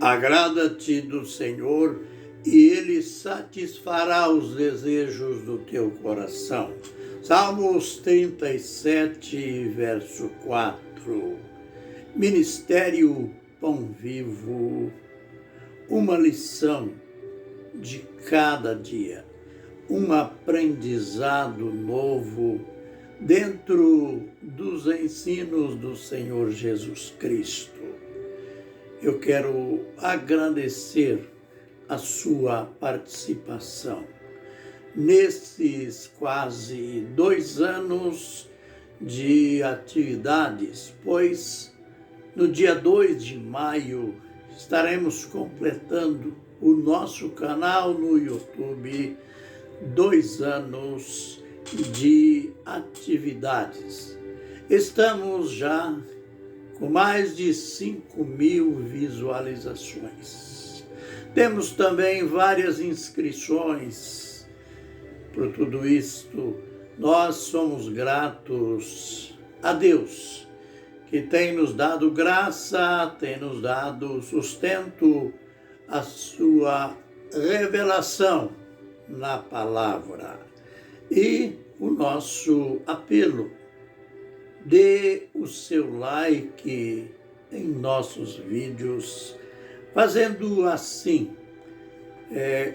Agrada-te do Senhor e Ele satisfará os desejos do teu coração. Salmos 37, verso 4. Ministério Pão Vivo, uma lição de cada dia, um aprendizado novo dentro dos ensinos do Senhor Jesus Cristo. Eu quero agradecer a sua participação nesses quase 2 anos de atividades, pois no dia 2 de maio estaremos completando o nosso canal no YouTube 2 anos de atividades. Estamos já com mais de 5.000 visualizações. Temos também várias inscrições. Por tudo isto, nós somos gratos a Deus, que tem nos dado graça, tem nos dado sustento, a sua revelação na palavra. E o nosso apelo: dê o seu like em nossos vídeos, fazendo assim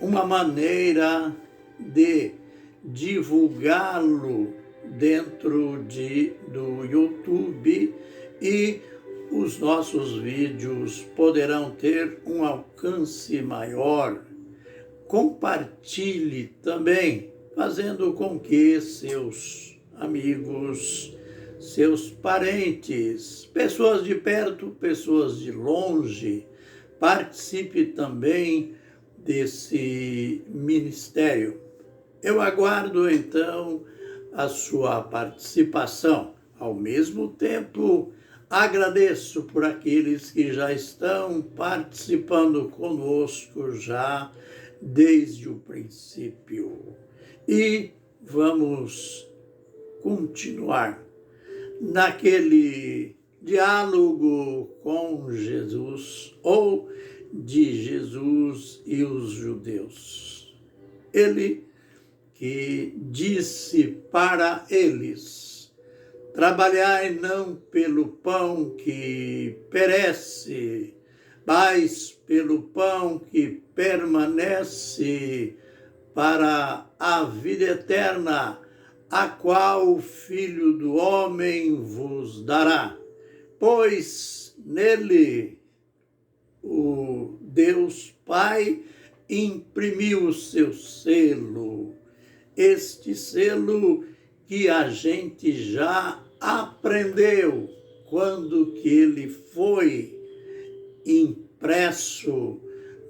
uma maneira de divulgá-lo dentro do YouTube, e os nossos vídeos poderão ter um alcance maior. Compartilhe também, fazendo com que seus amigos, seus parentes, pessoas de perto, pessoas de longe, participe também desse ministério. Eu aguardo então a sua participação. Ao mesmo tempo, agradeço por aqueles que já estão participando conosco já desde o princípio. E vamos continuar naquele diálogo com Jesus, ou de Jesus e os judeus. Ele que disse para eles: trabalhai não pelo pão que perece, mas pelo pão que permanece para a vida eterna, a qual o Filho do Homem vos dará. Pois nele o Deus Pai imprimiu o seu selo, este selo que a gente já aprendeu quando que ele foi impresso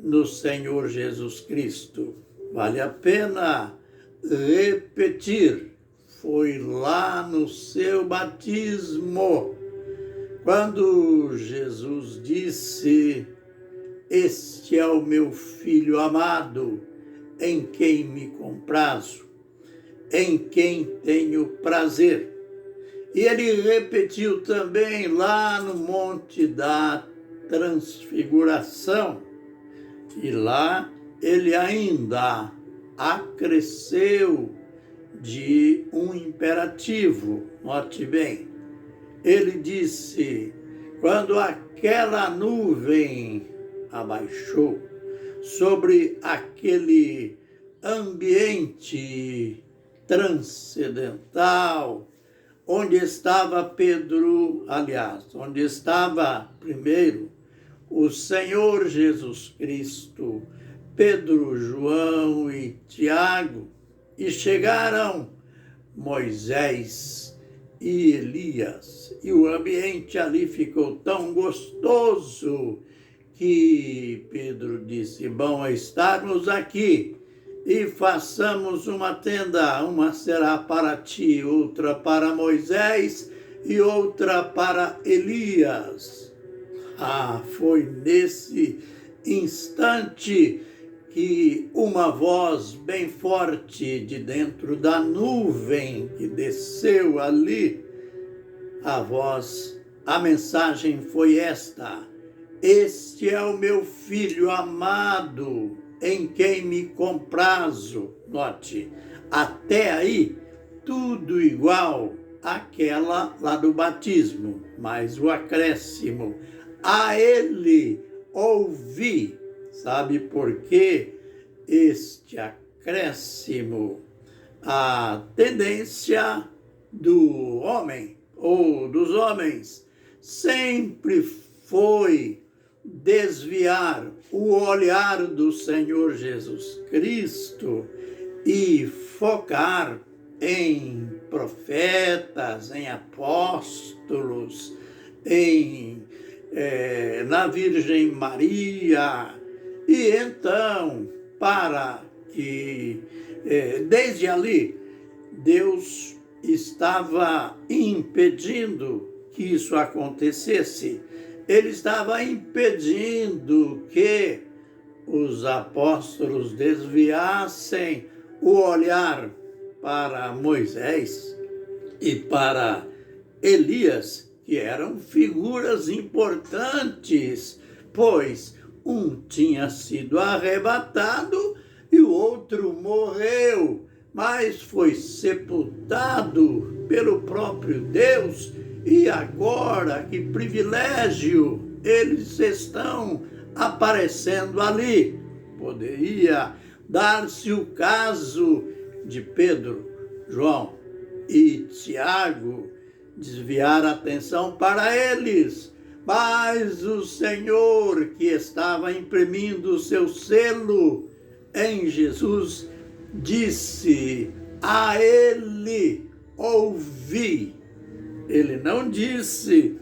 no Senhor Jesus Cristo. Vale a pena repetir. Foi lá no seu batismo, quando Jesus disse: este é o meu Filho amado, em quem me comprazo, em quem tenho prazer. E ele repetiu também lá no Monte da Transfiguração. E lá ele ainda acresceu de um imperativo. Note bem, ele disse: quando aquela nuvem abaixou sobre aquele ambiente transcendental, onde estava Pedro, onde estava primeiro o Senhor Jesus Cristo, Pedro, João e Tiago, e chegaram Moisés e Elias, e o ambiente ali ficou tão gostoso que Pedro disse: bom é estarmos aqui, e façamos uma tenda, uma será para ti, outra para Moisés e outra para Elias. Foi nesse instante que uma voz bem forte de dentro da nuvem que desceu ali, a mensagem foi esta: Este é o meu filho amado, em quem me comprazo. Note, até aí, tudo igual àquela lá do batismo, mas o acréscimo. A ele ouvi. Sabe por quê? Este acréscimo, a tendência do homem ou dos homens sempre foi desviar o olhar do Senhor Jesus Cristo e focar em profetas, em apóstolos, na Virgem Maria. E então, para que, desde ali, Deus estava impedindo que isso acontecesse. Ele estava impedindo que os apóstolos desviassem o olhar para Moisés e para Elias, que eram figuras importantes, pois um tinha sido arrebatado e o outro morreu, mas foi sepultado pelo próprio Deus. E agora, que privilégio, eles estão aparecendo ali. Poderia dar-se o caso de Pedro, João e Tiago desviar a atenção para eles, mas o Senhor, que estava imprimindo o seu selo em Jesus, disse: a ele ouvi. Ele não disse: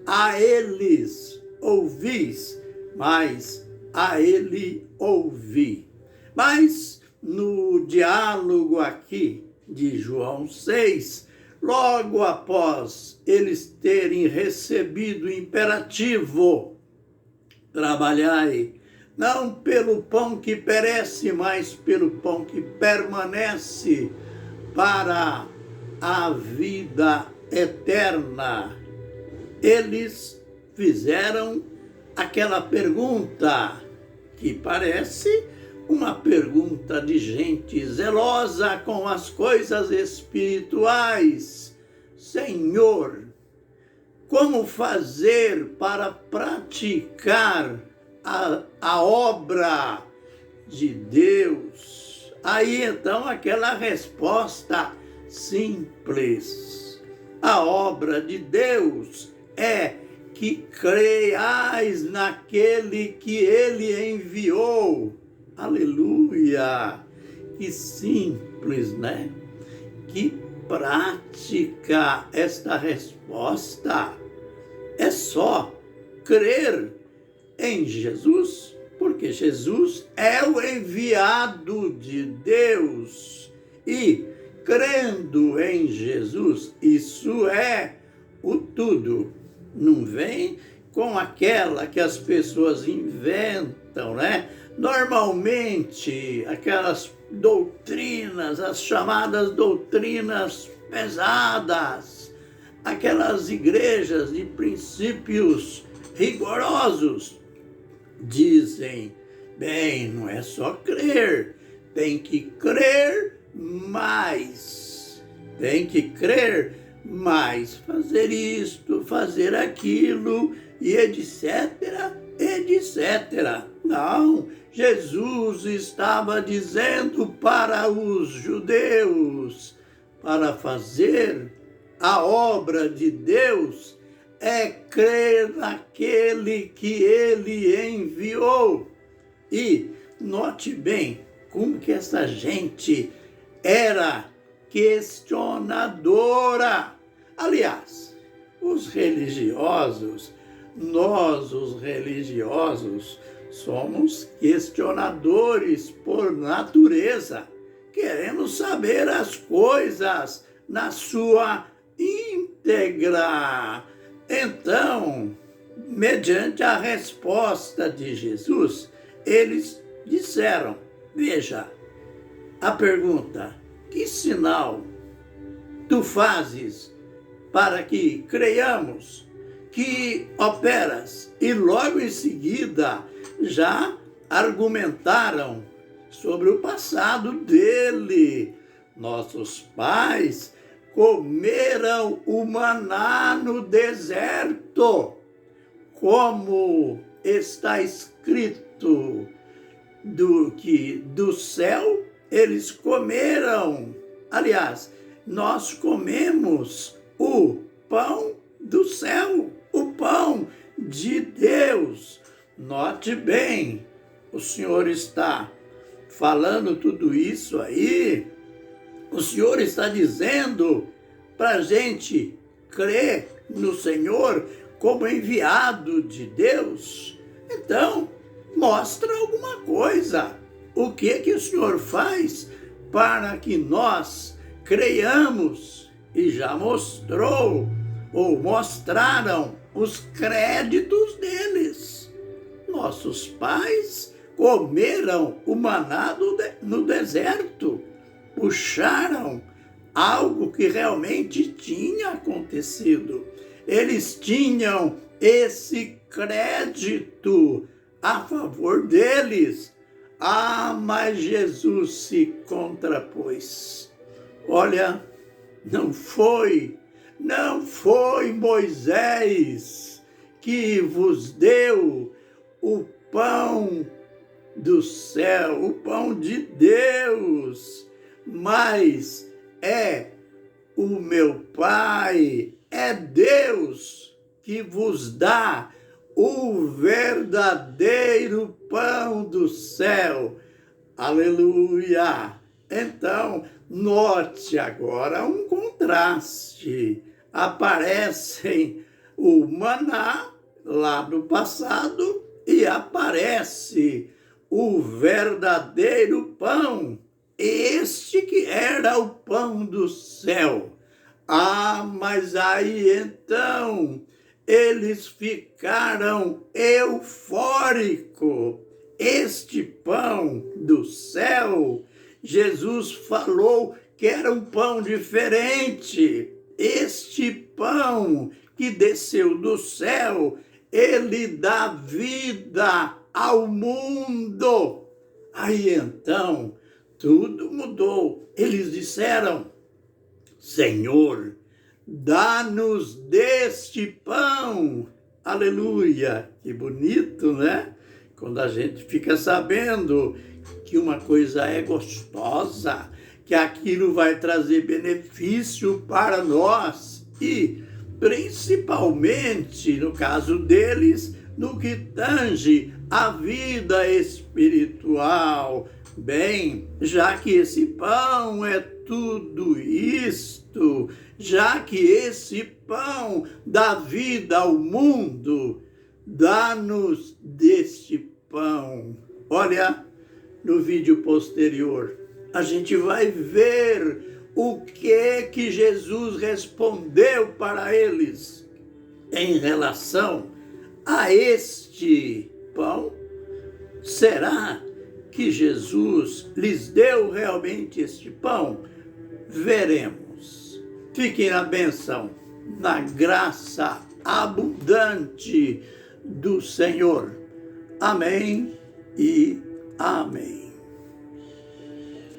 a eles ouvis, mas a ele ouvi. Mas no diálogo aqui de João 6, logo após eles terem recebido o imperativo: trabalhai, não pelo pão que perece, mas pelo pão que permanece para a vida eterna. Eles fizeram aquela pergunta que parece uma pergunta de gente zelosa com as coisas espirituais: Senhor, como fazer para praticar a obra de Deus? Aí então aquela resposta simples: a obra de Deus é que creiais naquele que ele enviou. Aleluia! Que simples, né? Que prática esta resposta. É só crer em Jesus, porque Jesus é o enviado de Deus. E crendo em Jesus, isso é o tudo. Não vem com aquela que as pessoas inventam, né? Normalmente, aquelas doutrinas, as chamadas doutrinas pesadas, aquelas igrejas de princípios rigorosos, dizem: bem, não é só crer, tem que crer mais, tem que crer mais, fazer isto, fazer aquilo, e etc, etc. Não, Jesus estava dizendo para os judeus: para fazer a obra de Deus é crer naquele que ele enviou. E note bem como que essa gente era questionadora. Aliás, os religiosos, nós os religiosos, somos questionadores por natureza. Queremos saber as coisas na sua íntegra. Então, mediante a resposta de Jesus, eles disseram: veja, a pergunta: que sinal tu fazes para que creiamos que operas? E logo em seguida já argumentaram sobre o passado dele. Nossos pais comeram o maná no deserto, como está escrito, do céu eles comeram. Aliás, nós comemos o pão do céu, o pão de Deus. Note bem, o Senhor está falando tudo isso aí, o Senhor está dizendo para a gente crer no Senhor como enviado de Deus. Então, mostra alguma coisa. O que o Senhor faz para que nós creiamos? E já mostrou, ou mostraram, os créditos deles. Nossos pais comeram o maná no deserto, puxaram algo que realmente tinha acontecido. Eles tinham esse crédito a favor deles. Mas Jesus se contrapôs. Olha, não foi Moisés que vos deu o pão do céu, o pão de Deus, mas é o meu Pai, é Deus que vos dá o verdadeiro pão do céu. Aleluia! Então, note agora um contraste. Aparecem o maná lá no passado e aparece o verdadeiro pão, este que era o pão do céu. Mas aí então eles ficaram eufóricos. Este pão do céu, Jesus falou que era um pão diferente. Este pão que desceu do céu, ele dá vida ao mundo. Aí então, tudo mudou. Eles disseram: Senhor, dá-nos deste pão. Aleluia! Que bonito, né? Quando a gente fica sabendo que uma coisa é gostosa, que aquilo vai trazer benefício para nós e, principalmente, no caso deles, no que tange a vida espiritual. Bem, já que esse pão é tudo isto, já que esse pão dá vida ao mundo, dá-nos deste pão. Olha, no vídeo posterior, a gente vai ver o que Jesus respondeu para eles em relação a este pão. Será que Jesus lhes deu realmente este pão? Veremos. Fiquem na bênção, na graça abundante do Senhor. Amém e amém.